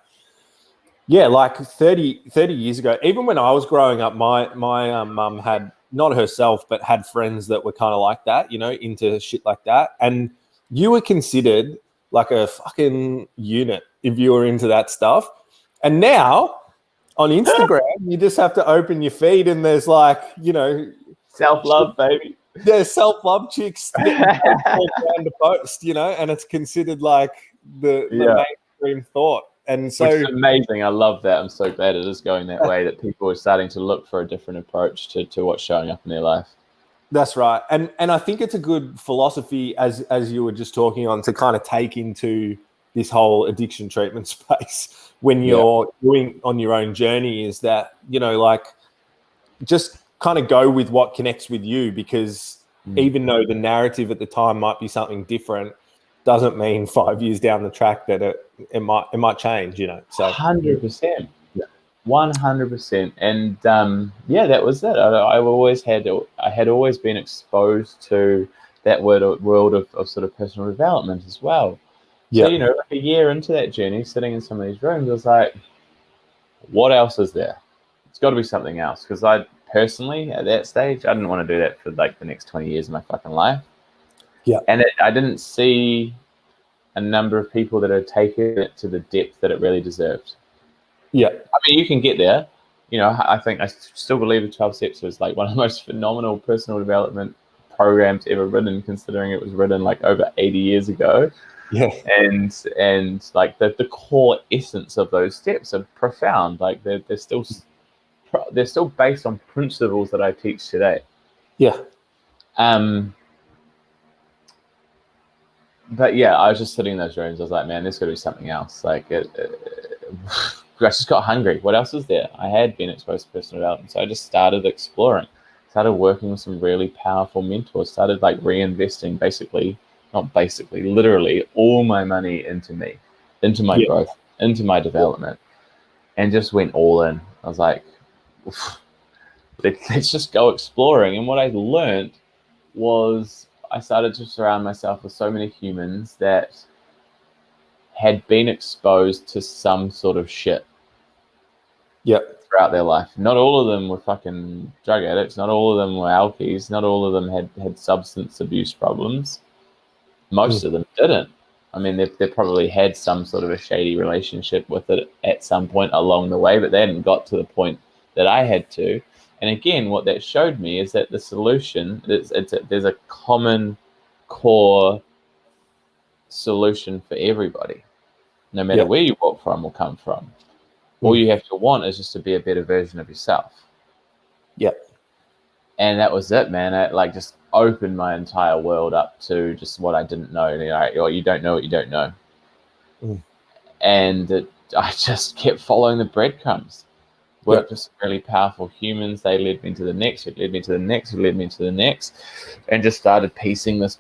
Yeah, like 30 years ago, even when I was growing up, my mum had, not herself, but had friends that were kind of like that, into shit like that. And you were considered like a fucking unit if you were into that stuff. And now on Instagram, you just have to open your feed and there's like, self-love, baby. There's self-love chicks all around the post, and it's considered like the mainstream thought. And so, which is amazing. I love that. I'm so glad it is going that way, that people are starting to look for a different approach to what's showing up in their life. That's right. And I think it's a good philosophy, as you were just talking on, to kind of take into this whole addiction treatment space when you're doing on your own journey, is that, like, just kind of go with what connects with you, because even though the narrative at the time might be something different, doesn't mean 5 years down the track that it might change, So 100%, 100%, and that was it. I had always been exposed to that world of sort of personal development as well. So like a year into that journey, sitting in some of these rooms, I was like, what else is there? It's got to be something else, because I personally at that stage, I didn't want to do that for like the next 20 years of my fucking life. Yeah. And I didn't see a number of people that had taken it to the depth that it really deserved. Yeah. I mean, you can get there. I think I still believe the 12 Steps was like one of the most phenomenal personal development programs ever written, considering it was written like over 80 years ago. Yeah. And like the core essence of those steps are profound. Like they're still based on principles that I teach today. Yeah. But yeah, I was just sitting in those rooms. I was like, man, there's got to be something else. Like, I just got hungry. What else is there? I had been exposed to personal development, so I just started exploring. Started working with some really powerful mentors. Started like reinvesting, literally all my money into me, into my growth, into my development, and just went all in. I was like, let's just go exploring. And what I learned was, I started to surround myself with so many humans that had been exposed to some sort of shit throughout their life. Not all of them were fucking drug addicts. Not all of them were alkies. Not all of them had substance abuse problems. Most of them didn't. I mean, they probably had some sort of a shady relationship with it at some point along the way, but they hadn't got to the point that I had to. And again, what that showed me is that the solution, there's a common core solution for everybody, no matter where you walk from or come from. All you have to want is just to be a better version of yourself. Yep. And that was it, man. It like just opened my entire world up to just what I didn't know. You don't know what you don't know. And I just kept following the breadcrumbs. worked with some really powerful humans. They led me to the next, who led me to the next, who led me to the next, and just started piecing this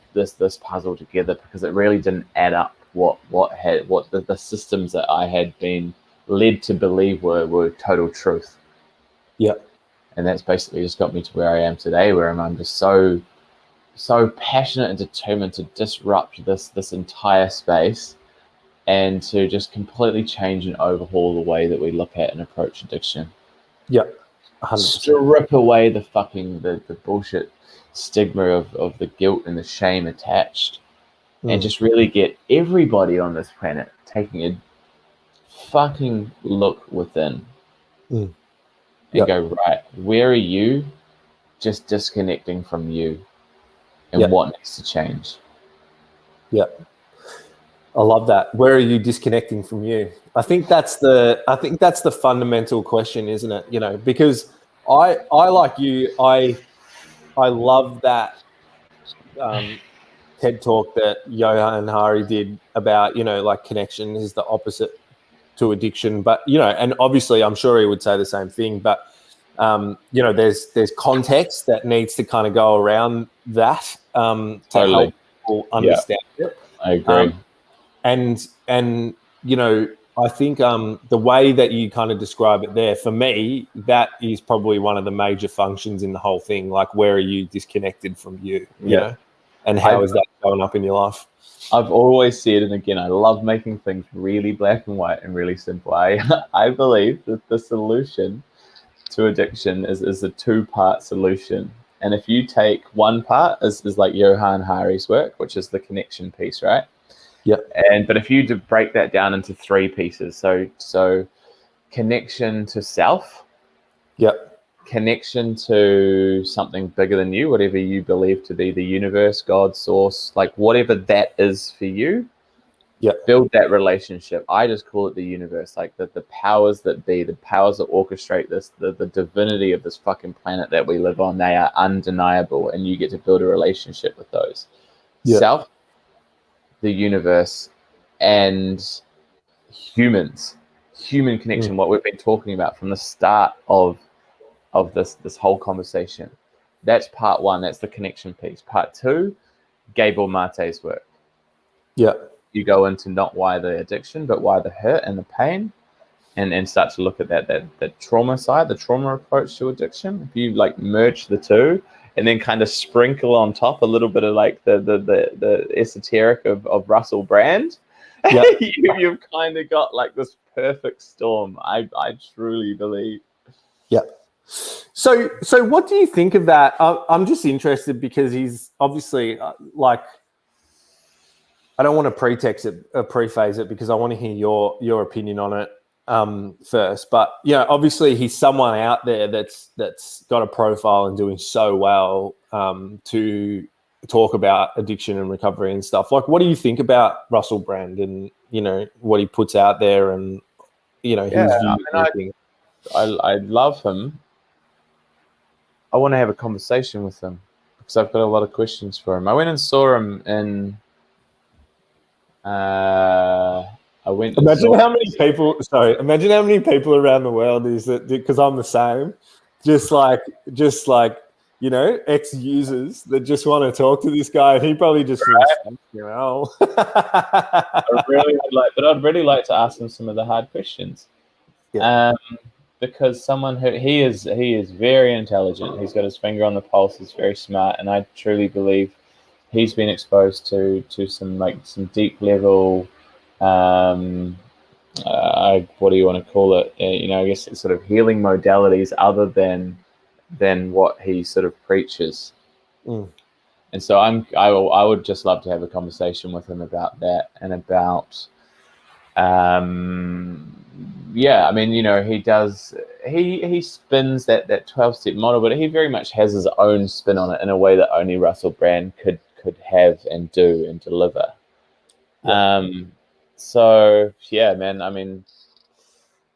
puzzle together, because it really didn't add up what the systems that I had been led to believe were total truth. Yeah. And that's basically just got me to where I am today, where I'm just so passionate and determined to disrupt this entire space, and to just completely change and overhaul the way that we look at and approach addiction. Yeah. 100%. Strip away the bullshit stigma of the guilt and the shame attached, and just really get everybody on this planet taking a fucking look within and go, right, where are you just disconnecting from you, and what needs to change? Yeah. I love that. Where are you disconnecting from you? I think that's the fundamental question, isn't it? You know, because I like you, I love that TED talk that Johan Hari did about, you know, like connection is the opposite to addiction. But, you know, and obviously I'm sure he would say the same thing, but you know, there's context that needs to kind of go around that to help people understand it. I agree. And you know, I think the way that you kind of describe it there, for me, that is probably one of the major functions in the whole thing. Like, where are you disconnected from you? You know, and how is that showing up in your life? I've always said, and again, I love making things really black and white and really simple. I believe that the solution to addiction is a two-part solution. And if you take one part is like Johan Hari's work, which is the connection piece, right? Yeah. But if you break that down into three pieces, so connection to self, connection to something bigger than you, whatever you believe to be the universe, God, source, like whatever that is for you, build that relationship. I just call it the universe, like the powers that be, the powers that orchestrate this, the divinity of this fucking planet that we live on. They are undeniable, and you get to build a relationship with those. Self, the universe, and human connection, what we've been talking about from the start of this whole conversation. That's part one. That's the connection piece. Part two, Gabor Mate's work. You go into not why the addiction, but why the hurt and the pain, and start to look at that trauma side, the trauma approach to addiction. If you like merge the two, and then kind of sprinkle on top a little bit of like the esoteric of Russell Brand, you've kind of got like this perfect storm. I truly believe. So what do you think of that? I'm just interested because he's obviously like, I don't want to preface it because I want to hear your opinion on it first. But you know, obviously he's someone out there that's got a profile and doing so well to talk about addiction and recovery and stuff. Like, what do you think about Russell Brand and, you know, what he puts out there and, you know, his views? I love him. I want to have a conversation with him because I've got a lot of questions for him. I went and saw him in. Imagine how many people around the world is that, because I'm the same, just like you know, ex-users that just want to talk to this guy, and he probably just thinks, you know. I'd really like to ask him some of the hard questions. Because someone who he is very intelligent. He's got his finger on the pulse. He's very smart, and I truly believe he's been exposed to some deep level, what do you want to call it? You know, I guess it's sort of healing modalities other than what he sort of preaches. And so I would just love to have a conversation with him about that and about. I mean, you know, he spins that 12-step model, but he very much has his own spin on it in a way that only Russell Brand could have and do and deliver. So yeah, man, I mean,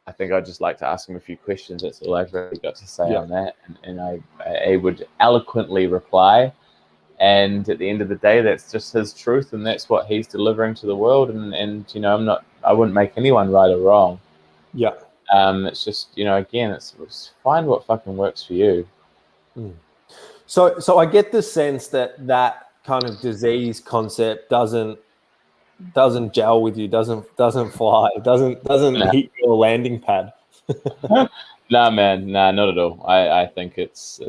I think I'd just like to ask him a few questions. That's all I've really got to say on that, and I would eloquently reply. And at the end of the day, that's just his truth, and that's what he's delivering to the world. And you know, I wouldn't make anyone right or wrong. It's just, again, it's find what fucking works for you. So I get the sense that kind of disease concept doesn't gel with you, doesn't fly, doesn't hit your landing pad. Nah, man, not at all. I think it's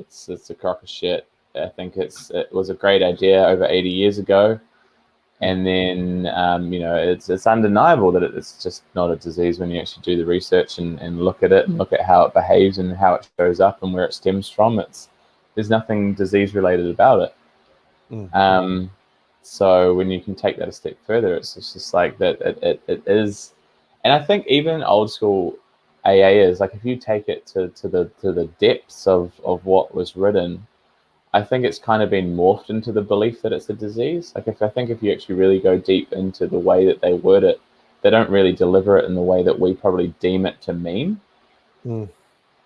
a crock of shit. I think it was a great idea over 80 years ago, and then it's undeniable that it's just not a disease when you actually do the research and look at it and look at how it behaves and how it shows up and where it stems from. There's nothing disease related about it. So when you can take that a step further, it's just like that. It is, and I think even old school AA is like, if you take it to the depths of what was written, I think it's kind of been morphed into the belief that it's a disease. Like, if you actually really go deep into the way that they word it, they don't really deliver it in the way that we probably deem it to mean. But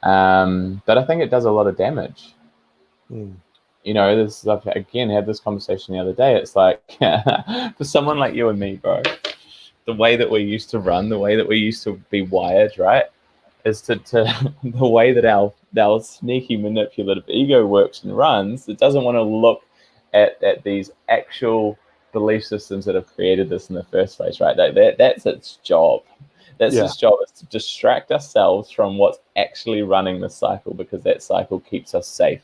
I think it does a lot of damage. This, again, had this conversation the other day. It's like, for someone like you and me, bro, the way that we used to run, the way that we used to be wired, right, is to the way that our sneaky manipulative ego works and runs. It doesn't want to look at these actual belief systems that have created this in the first place, right? That's its job. That's its job, is to distract ourselves from what's actually running the cycle, because that cycle keeps us safe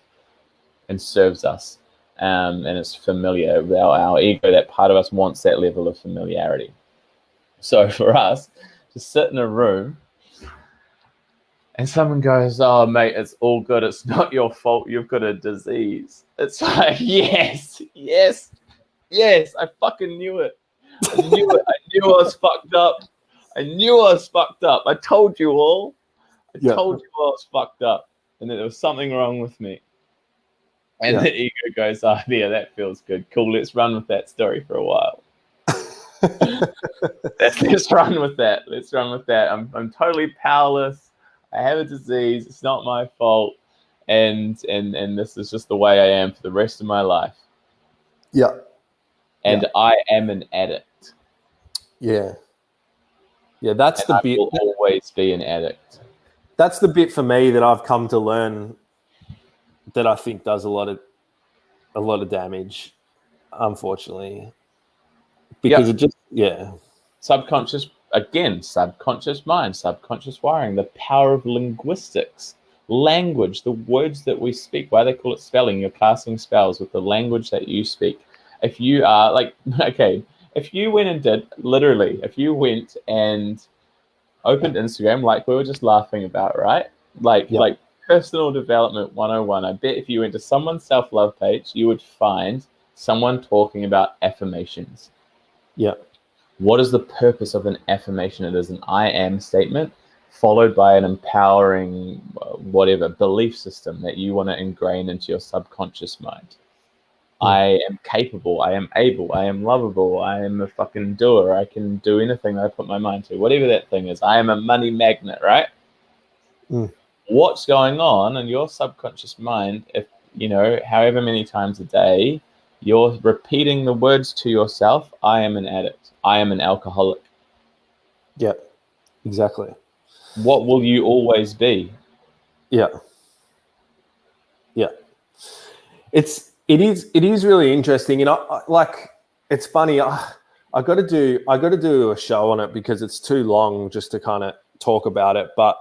and serves us, and it's familiar. Our ego, that part of us, wants that level of familiarity. So for us to sit in a room and someone goes, "Oh, mate, it's all good. It's not your fault. You've got a disease." It's like, yes. I fucking knew it. I knew it. I knew I was fucked up. I told you all. I told you all I was fucked up, and that there was something wrong with me. And the ego goes, "Oh, yeah, that feels good. Cool, let's run with that story for a while." Let's run with that. I'm totally powerless. I have a disease. It's not my fault, and this is just the way I am for the rest of my life. And I am an addict. That's the bit. I will always be an addict. That's the bit for me that I've come to learn that I think does a lot of damage, unfortunately, because it just subconscious mind, subconscious wiring, the power of linguistics, language, the words that we speak. Why they call it spelling? You're casting spells with the language that you speak. If you are if you went and opened Instagram, like we were just laughing about, right? Like personal development 101. I bet if you went to someone's self-love page, you would find someone talking about affirmations. What is the purpose of an affirmation? It is an I am statement followed by an empowering whatever belief system that you want to ingrain into your subconscious mind. I am capable, I am able, I am lovable, I am a fucking doer, I can do anything that I put my mind to, whatever that thing is. I am a money magnet, right? What's going on in your subconscious mind if, however many times a day, you're repeating the words to yourself, I am an addict, I am an alcoholic. Exactly. What will you always be? It is really interesting, it's funny. I got to do a show on it because it's too long just to kind of talk about it. But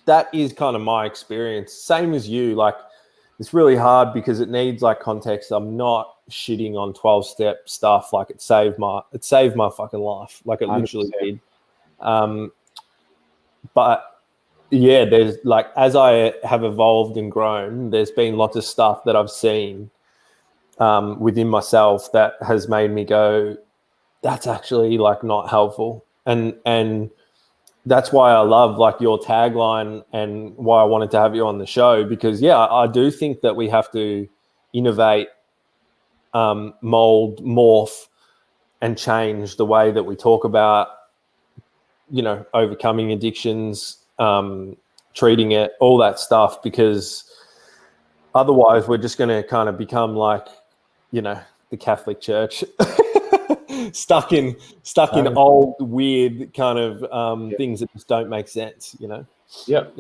that is kind of my experience. Same as you. Like, it's really hard because it needs context. I'm not shitting on 12-step stuff. Like, it saved my fucking life. Like, it literally 100%. Did. But yeah, there's as I have evolved and grown, there's been lots of stuff that I've seen within myself that has made me go, that's actually not helpful. And that's why I love your tagline and why I wanted to have you on the show, because I do think that we have to innovate, mold, morph, and change the way that we talk about, overcoming addictions, treating it, all that stuff, because otherwise we're just going to kind of become the Catholic Church. stuck in old weird kind of things that just don't make sense, you know. Yep.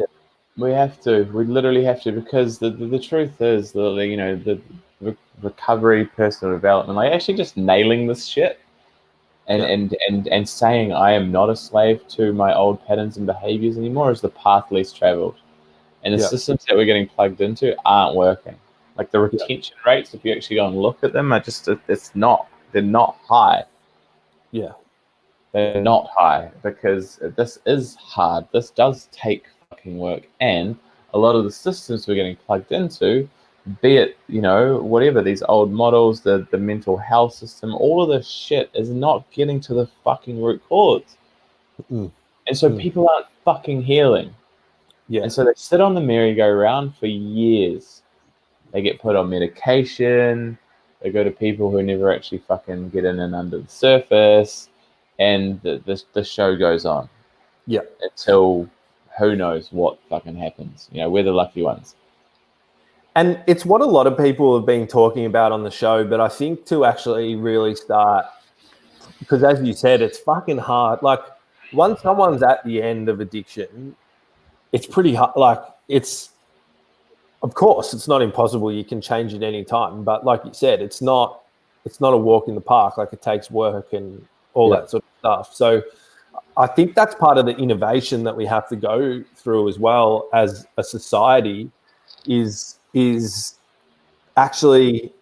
We have to. We literally have to, because the truth is the recovery, personal development, like actually just nailing this shit and saying I am not a slave to my old patterns and behaviors anymore is the path least traveled. And the systems that we're getting plugged into aren't working. Like the retention rates, if you actually go and look at them, they're not high. Yeah. They're not high because this is hard. This does take fucking work. And a lot of the systems we're getting plugged into, be it, whatever, these old models, the mental health system, all of this shit is not getting to the fucking root cause. And so people aren't fucking healing. Yeah. And so they sit on the merry-go-round for years. They get put on medication. They go to people who never actually fucking get in and under the surface. And the show goes on. Yeah. Until who knows what fucking happens. We're the lucky ones. And it's what a lot of people have been talking about on the show, but I think to actually really start, because as you said, it's fucking hard. Like once someone's at the end of addiction, it's pretty hard. Like of course, it's not impossible. You can change it any time. But like you said, it's not a walk in the park. Like it takes work and all that sort of stuff. So I think that's part of the innovation that we have to go through as well as a society is actually,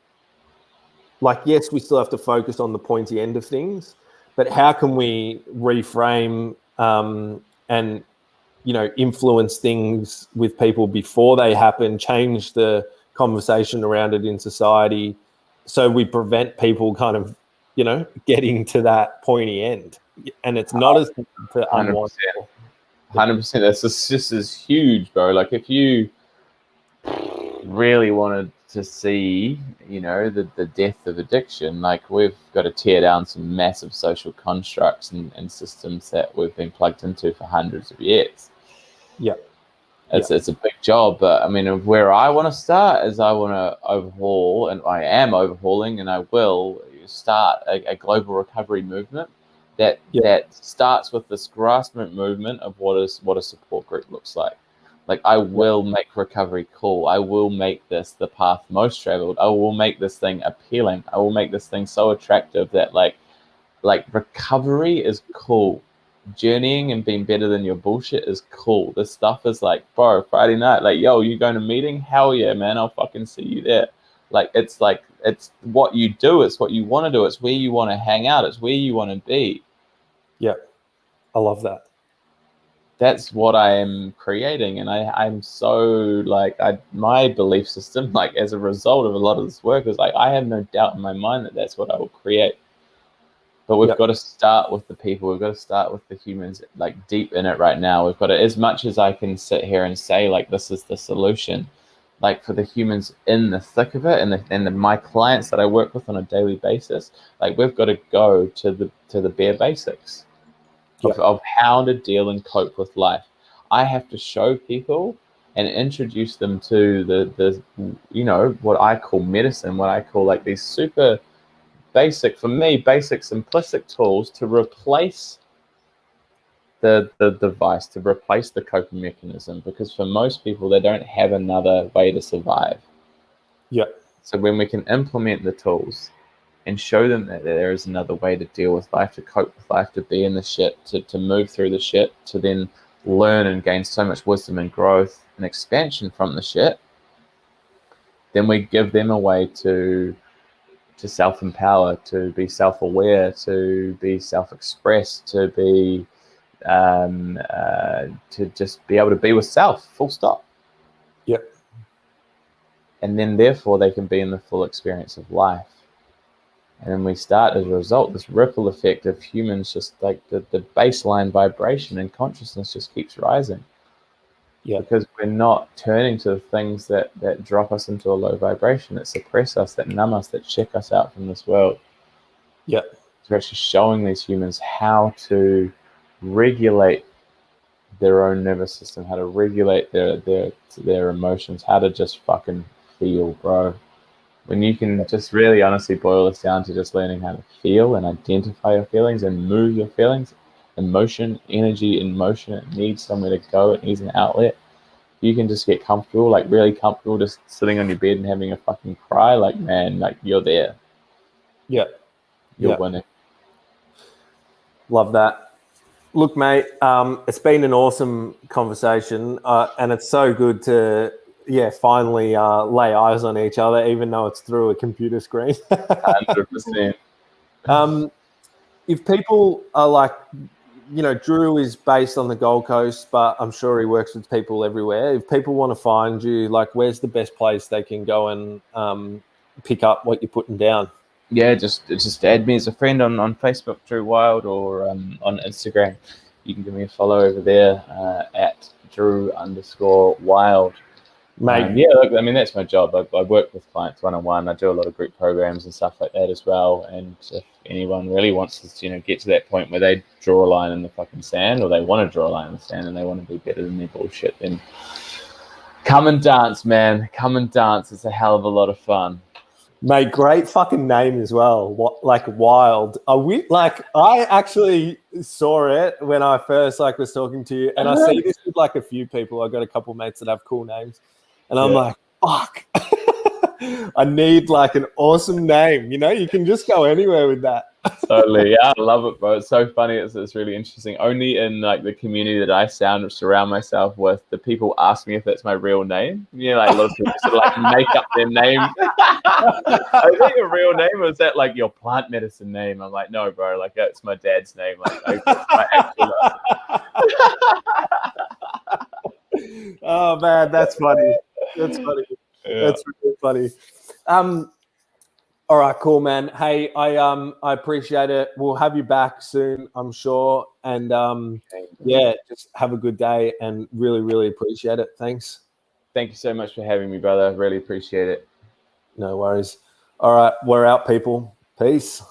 like, yes, we still have to focus on the pointy end of things, but how can we reframe and influence things with people before they happen, change the conversation around it in society so we prevent people kind of, getting to that pointy end. And it's not as to unwind. 100%. That's just as huge, bro. Like if you really wanted to see, the death of addiction, like we've got to tear down some massive social constructs and systems that we've been plugged into for hundreds of years. Yeah. It's a big job, but I mean, where I want to start is I want to overhaul, and I am overhauling, and I will start a global recovery movement that starts with this grassroots movement of what a support group looks like. Like I will make recovery cool. I will make this the path most traveled. I will make this thing appealing. I will make this thing so attractive that like recovery is cool. Journeying and being better than your bullshit is cool. This stuff is like, bro, Friday night, like, yo, you going to meeting? Hell yeah, man, I'll fucking see you there. It's what you do. It's what you want to do. It's where you want to hang out. It's where you want to be. Yeah, I love that. That's what I am creating, and I'm so my belief system, like as a result of a lot of this work, is like I have no doubt in my mind that that's what I will create. But we've got to start with the people. We've got to start with the humans, like deep in it right now. We've got to, as much as I can sit here and say like this is the solution, like for the humans in the thick of it, and my clients that I work with on a daily basis, like we've got to go to the bare basics of how to deal and cope with life. I have to show people and introduce them to the what I call medicine, what I call like these super basic, for me, basic simplistic tools to replace the device, to replace the coping mechanism, because for most people they don't have another way to survive. So when we can implement the tools and show them that there is another way to deal with life, to cope with life, to be in the shit, to move through the shit, to then learn and gain so much wisdom and growth and expansion from the shit, then we give them a way to self-empower, to be self-aware, to be self-expressed, to be to just be able to be with self, full stop. And then therefore they can be in the full experience of life. And then we start, as a result, this ripple effect of humans, just like the baseline vibration and consciousness just keeps rising. Because we're not turning to the things that drop us into a low vibration, that suppress us, that numb us, that check us out from this world. So we're actually showing these humans how to regulate their own nervous system, how to regulate their emotions, how to just fucking feel, bro. When you can just really honestly boil this down to just learning how to feel and identify your feelings and move your feelings, emotion, energy in motion, it needs somewhere to go, it needs an outlet. You can just get comfortable, like really comfortable, just sitting on your bed and having a fucking cry, like, man, like you're there. Yeah. You're winning. Love that. Look, mate, it's been an awesome conversation, and it's so good to, finally lay eyes on each other, even though it's through a computer screen. 100%. If people are like, Drew is based on the Gold Coast, but I'm sure he works with people everywhere. If people want to find you, like, where's the best place they can go and pick up what you're putting down? Yeah, just add me as a friend on Facebook, Drew Wild, or on Instagram. You can give me a follow over there at Drew_Wild. Mate. Look, I mean, that's my job. I work with clients one-on-one. I do a lot of group programs and stuff like that as well. And if anyone really wants to, get to that point where they draw a line in the fucking sand, or they want to draw a line in the sand and they want to be better than their bullshit, then come and dance, man. Come and dance. It's a hell of a lot of fun. Mate, great fucking name as well. Wild. I actually saw it when I first was talking to you, and I see this with a few people. I got a couple mates that have cool names, and I'm like, fuck. I need an awesome name. You can just go anywhere with that. Totally. Yeah, I love it, bro. It's so funny. It's really interesting. Only in the community that I surround myself with, the people ask me if that's my real name. A lot of people sort of make up their name. I think your real name, or is that your plant medicine name? I'm like, no, bro. It's my dad's name. It's my actual name. Oh man, that's funny. That's funny. Yeah. That's really funny. All right, cool, man. Hey, I appreciate it. We'll have you back soon, I'm sure. And just have a good day, and really, really appreciate it. Thanks. Thank you so much for having me, brother. I really appreciate it. No worries. All right, we're out, people. Peace.